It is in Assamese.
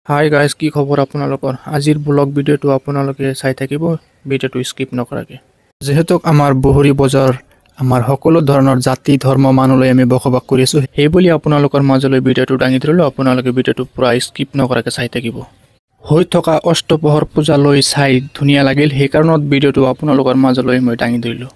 হাই গাইজ, কি খবৰ আপোনালোকৰ? আজিৰ ব্লগ ভিডিঅ'টো আপোনালোকে চাই থাকিব, ভিডিঅ'টো স্কিপ নকৰাকৈ। যিহেতু আমাৰ বহুৰী বজাৰ আমাৰ সকলো ধৰণৰ জাতি ধৰ্ম মানুহলৈ আমি বসবাস কৰি আছোঁ, সেইবুলি আপোনালোকৰ মাজলৈ ভিডিঅ'টো দাঙি ধৰিলোঁ। আপোনালোকে ভিডিঅ'টো পূৰা স্কিপ নকৰাকৈ চাই থাকিব। হৈ থকা অষ্টপ্ৰহৰ পূজালৈ চাই ধুনীয়া লাগিল, সেইকাৰণত ভিডিঅ'টো আপোনালোকৰ মাজলৈ মই দাঙি ধৰিলোঁ।